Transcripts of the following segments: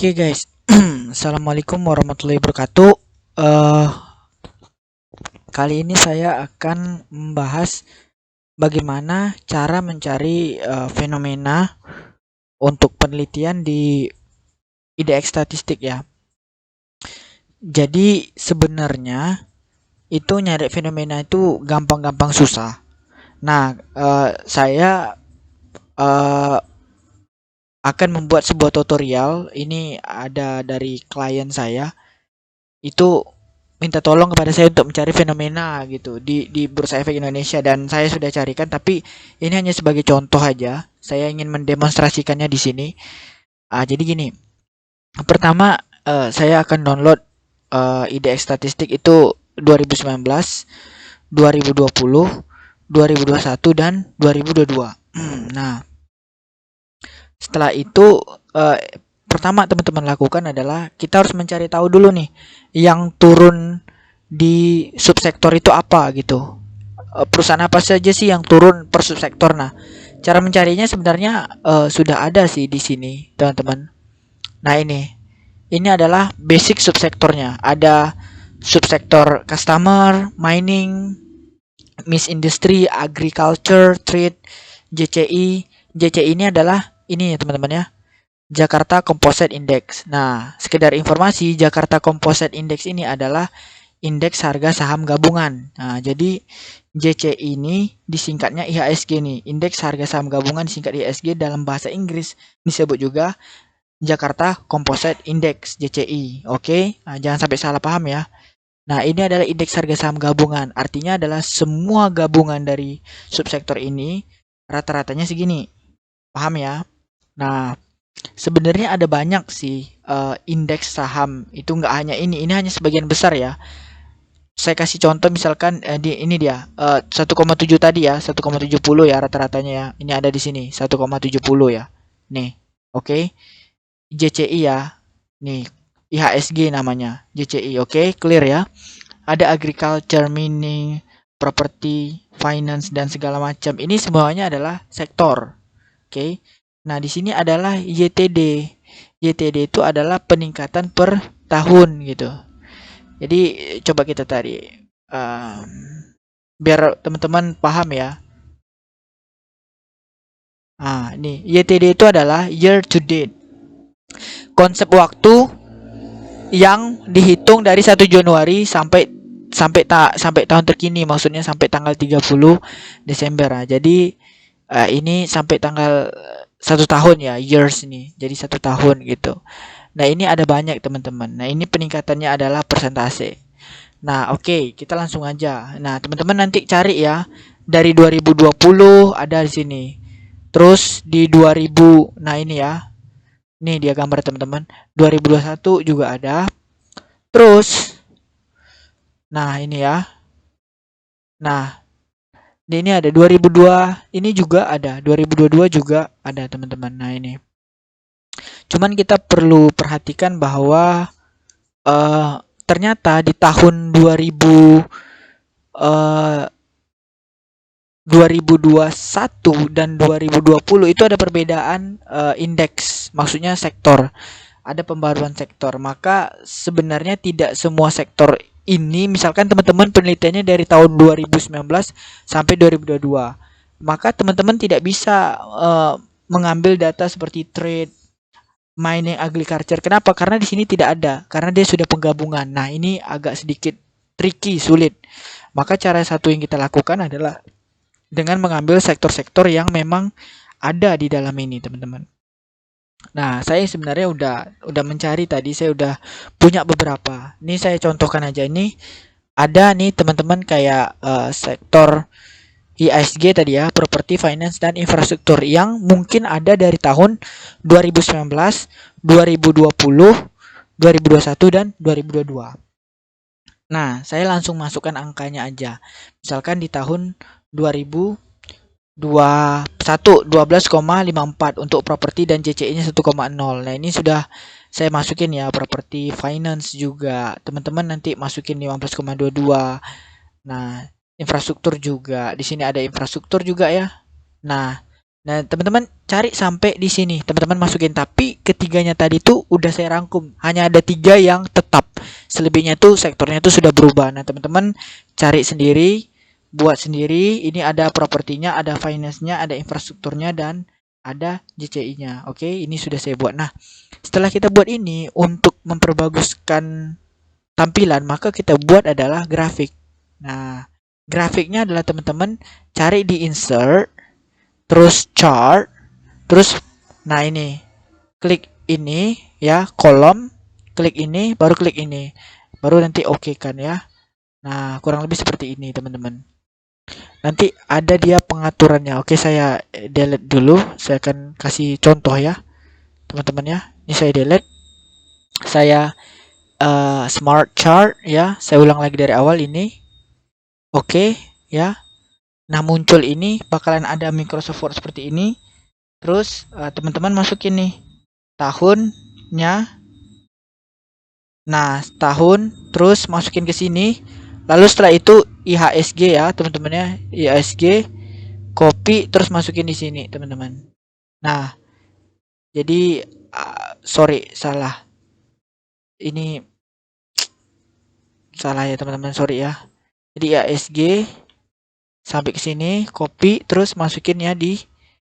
Oke guys, Assalamualaikum warahmatullahi wabarakatuh. Eh, Kali ini saya akan membahas bagaimana cara mencari fenomena untuk penelitian di IDX statistik ya. Jadi sebenarnya itu nyari fenomena itu gampang-gampang susah. Nah, saya eh, akan membuat sebuah tutorial. Ini ada dari klien saya. Itu minta tolong kepada saya untuk mencari fenomena gitu di Bursa Efek Indonesia, dan saya sudah carikan, tapi ini hanya sebagai contoh aja. Saya ingin mendemonstrasikannya di sini. Jadi gini, pertama saya akan download IDX statistik itu 2019, 2020, 2021 dan 2022. Nah, setelah itu pertama teman-teman lakukan adalah kita harus mencari tahu dulu nih yang turun di subsektor itu apa gitu. Perusahaan apa saja sih yang turun per subsektor. Nah, cara mencarinya sebenarnya sudah ada sih di sini, teman-teman. Nah, ini adalah basic subsektornya. Ada subsektor customer, mining, miss industry, agriculture, trade, JCI. JCI ini adalah ini ya teman-teman ya, Jakarta Composite Index. Nah, sekedar informasi, Jakarta Composite Index ini adalah indeks harga saham gabungan. Nah, jadi JCI ini disingkatnya IHSG nih, indeks harga saham gabungan disingkat IHSG, dalam bahasa Inggris disebut juga Jakarta Composite Index JCI. Oke, nah, jangan sampai salah paham ya. Nah, ini adalah indeks harga saham gabungan. Artinya adalah semua gabungan dari subsektor ini rata-ratanya segini. Paham ya? Nah, sebenarnya ada banyak sih indeks saham, itu nggak hanya ini hanya sebagian besar ya. Saya kasih contoh misalkan ini dia 1,7 tadi ya, 1,70 ya rata-ratanya ya. Ini ada di sini 1,70 ya. Nih, oke. JCI ya. Nih, IHSG namanya, JCI. Oke, clear ya. Ada agriculture, mining, property, finance dan segala macam. Ini semuanya adalah sektor. Oke. Nah, di sini adalah YTD. YTD itu adalah peningkatan per tahun gitu. Jadi coba kita tadi um, biar teman-teman paham ya. Ini YTD itu adalah year to date. Konsep waktu yang dihitung dari 1 Januari sampai sampai tahun terkini, maksudnya sampai tanggal 30 Desember. Nah, jadi ini sampai tanggal 1 tahun ya, years ini. Jadi 1 tahun gitu. Nah, ini ada banyak teman-teman. Nah, ini peningkatannya adalah persentase. Nah, oke, kita langsung aja. Nah, teman-teman nanti cari ya. Dari 2020 ada di sini. Terus di 2000, nah ini ya. Ini dia gambar teman-teman. 2021 juga ada. Terus, nah ini ya. Nah, ini ada 2002, ini juga ada. 2022 juga ada teman-teman. Nah, ini. Cuman kita perlu perhatikan bahwa eh ternyata di tahun 2021 dan 2020 itu ada perbedaan indeks, maksudnya sektor. Ada pembaruan sektor. Maka sebenarnya tidak semua sektor ini, misalkan teman-teman penelitiannya dari tahun 2019 sampai 2022, maka teman-teman tidak bisa mengambil data seperti trade, mining, agriculture. Kenapa? Karena di sini tidak ada, karena dia sudah penggabungan. Nah, ini agak sedikit tricky, sulit. Maka cara satu yang kita lakukan adalah dengan mengambil sektor-sektor yang memang ada di dalam ini, teman-teman. Nah, saya sebenarnya udah mencari tadi, saya udah punya beberapa. Ini saya contohkan aja, ini ada nih teman-teman kayak sektor ISG tadi ya, property, finance dan infrastruktur, yang mungkin ada dari tahun 2019, 2020, 2021 dan 2022. Nah, saya langsung masukkan angkanya aja. Misalkan di tahun 2021 12,54 untuk properti dan JCI-nya 1,0. Nah, ini sudah saya masukin ya, properti, finance juga. Teman-teman nanti masukin 15,22. Nah, infrastruktur juga. Di sini ada infrastruktur juga ya. Nah, Nah, teman-teman cari sampai di sini, teman-teman masukin. Tapi ketiganya tadi tuh udah saya rangkum, hanya ada 3 yang tetap. Selebihnya tuh sektornya tuh sudah berubah. Nah, teman-teman cari sendiri, buat sendiri. Ini ada propertinya, ada finance-nya, ada infrastrukturnya, dan ada JCI-nya. Oke, ini sudah saya buat. Nah, setelah kita buat ini untuk memperbaguskan tampilan, maka kita buat adalah grafik. Nah, grafiknya adalah teman-teman cari di insert, terus chart, terus nah ini klik ini ya, kolom, klik ini, baru klik ini, baru nanti oke kan ya. Nah, kurang lebih seperti ini teman-teman. Nanti ada dia pengaturannya. Oke, saya delete dulu. Saya akan kasih contoh ya teman-teman ya. Ini saya delete. Saya smart chart ya. Saya ulang lagi dari awal ini. Oke ya. Nah, muncul ini bakalan ada Microsoft Word seperti ini. Terus teman-teman masukin nih tahunnya. Nah, tahun, terus masukin ke sini. Lalu setelah itu IHSG ya, teman-teman ya. IHSG, copy, terus masukin di sini, teman-teman. Nah, jadi sorry, salah. Ini salah ya, teman-teman, sorry ya. Jadi IHSG sampai ke sini, copy, terus masukin ya di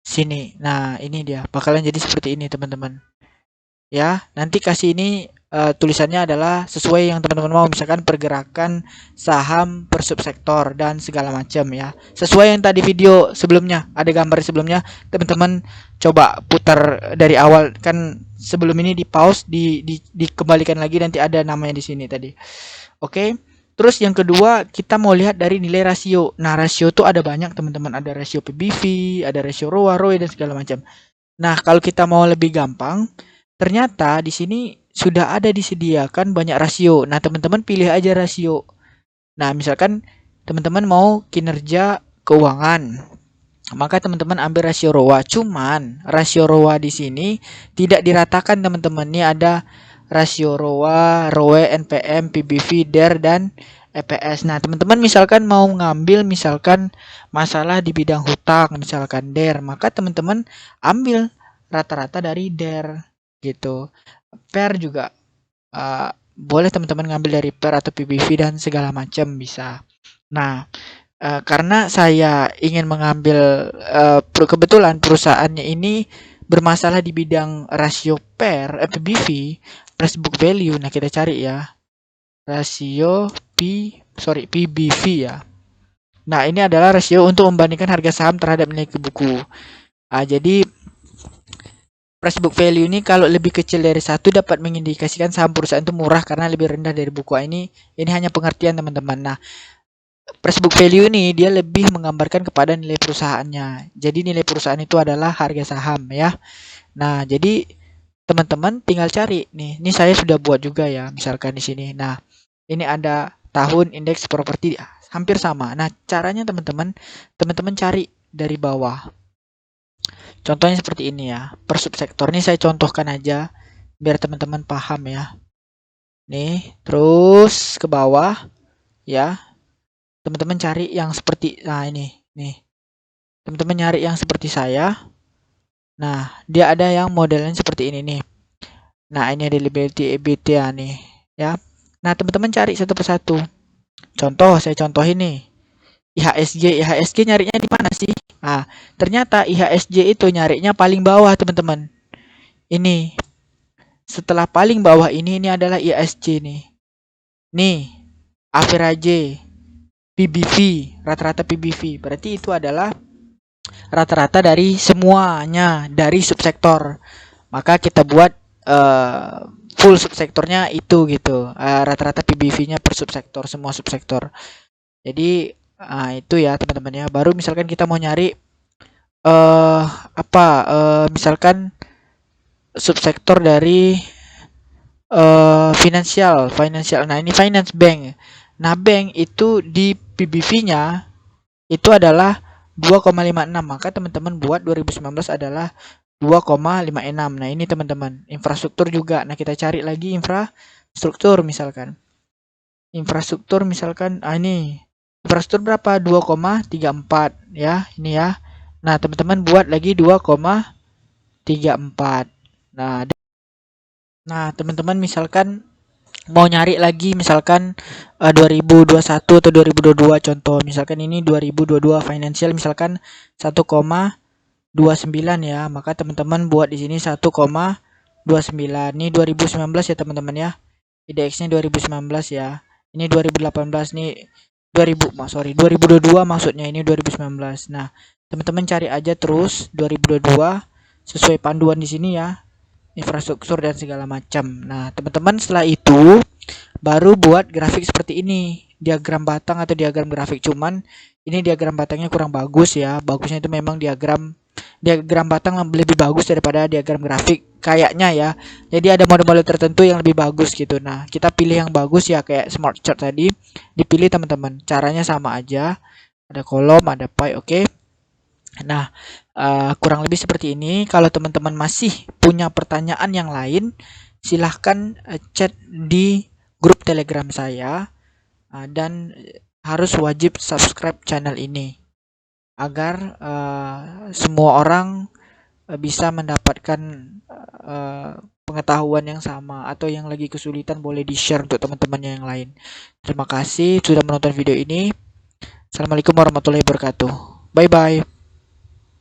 sini. Nah, ini dia. Bakalan jadi seperti ini, teman-teman. Ya, nanti kasih ini tulisannya adalah sesuai yang teman-teman mau, misalkan pergerakan saham per subsektor dan segala macam ya. Sesuai yang tadi video sebelumnya, ada gambar sebelumnya, teman-teman coba putar dari awal kan, sebelum ini di pause, dikembalikan lagi, nanti ada namanya di sini tadi. Oke. Terus yang kedua, kita mau lihat dari nilai rasio. Nah, rasio tuh ada banyak, teman-teman. Ada rasio PBV, ada rasio ROA, ROE dan segala macam. Nah, kalau kita mau lebih gampang, ternyata di sini sudah ada disediakan banyak rasio. Nah, teman-teman pilih aja rasio. Nah, misalkan teman-teman mau kinerja keuangan, maka teman-teman ambil rasio ROA. Cuman rasio ROA di sini tidak diratakan, teman-teman. Ini ada rasio ROA, ROE, NPM, PBV, DER, dan EPS. Nah, teman-teman misalkan mau ngambil misalkan masalah di bidang hutang, misalkan DER, maka teman-teman ambil rata-rata dari DER gitu. PER juga boleh teman-teman ngambil dari PER atau PBV dan segala macam bisa. Nah, karena saya ingin mengambil kebetulan perusahaannya ini bermasalah di bidang rasio PER, PBV, price book value. Nah, kita cari ya. Rasio PBV ya. Nah, ini adalah rasio untuk membandingkan harga saham terhadap nilai buku. Jadi price book value ini kalau lebih kecil dari 1 dapat mengindikasikan saham perusahaan itu murah karena lebih rendah dari buku. Ini hanya pengertian, teman-teman. Nah, price book value ini dia lebih menggambarkan kepada nilai perusahaannya. Jadi nilai perusahaan itu adalah harga saham ya. Nah, jadi teman-teman tinggal cari nih. Ini saya sudah buat juga ya, misalkan di sini. Nah, ini ada tahun indeks properti hampir sama. Nah, caranya teman-teman cari dari bawah. Contohnya seperti ini ya. Per subsektor ini saya contohkan aja biar teman-teman paham ya. Nih, terus ke bawah ya. Teman-teman cari yang seperti ini, nih. Teman-teman nyari yang seperti saya. Nah, dia ada yang modelnya seperti ini nih. Nah, ini ada liability EBITDA nih, ya. Nah, teman-teman cari satu persatu. Contoh, saya contoh ini. IHSG nyarinya di mana sih? Ah, ternyata IHSG itu nyarinya paling bawah, teman-teman. Ini. Setelah paling bawah ini adalah IHSG nih. Nih, average PBV, rata-rata PBV. Berarti itu adalah rata-rata dari semuanya, dari subsektor. Maka kita buat full subsektornya itu gitu. Rata-rata PBV-nya per subsektor, semua subsektor. Jadi itu ya teman-teman ya. Baru misalkan kita mau nyari misalkan subsektor dari financial. Nah, ini finance bank. Nah, bank itu di PBV-nya itu adalah 2,56. Maka teman-teman buat 2019 adalah 2,56. Nah, ini teman-teman. Infrastruktur juga. Nah, kita cari lagi infrastruktur misalkan. Infrastruktur misalkan ini. Infrastruktur berapa? 2,34 ya. Ini ya. Nah, teman-teman buat lagi 2,34. Nah, teman-teman misalkan mau nyari lagi misalkan 2021 atau 2022 contoh. Misalkan ini 2022 financial misalkan 1,29 ya. Maka teman-teman buat di sini 1,29. Ini 2019 ya teman-teman ya. IDX-nya 2019 ya. Ini 2018 nih 2022 maksudnya, ini 2019. Nah, teman-teman cari aja terus 2022 sesuai panduan di sini ya, infrastruktur dan segala macam. Nah, teman-teman setelah itu baru buat grafik seperti ini, diagram batang atau diagram grafik. Cuman ini diagram batangnya kurang bagus ya. Bagusnya itu memang diagram batang lebih bagus daripada diagram grafik kayaknya ya. Jadi ada model-model tertentu yang lebih bagus gitu. Nah, kita pilih yang bagus ya, kayak smart chart tadi. Dipilih teman-teman. Caranya sama aja. Ada kolom, ada pie, oke. Nah, kurang lebih seperti ini. Kalau teman-teman masih punya pertanyaan yang lain, silahkan chat di grup Telegram saya, dan harus wajib subscribe channel ini agar semua orang bisa mendapatkan pengetahuan yang sama, atau yang lagi kesulitan boleh di-share untuk teman-temannya yang lain. Terima kasih sudah menonton video ini. Assalamualaikum warahmatullahi wabarakatuh. Bye bye.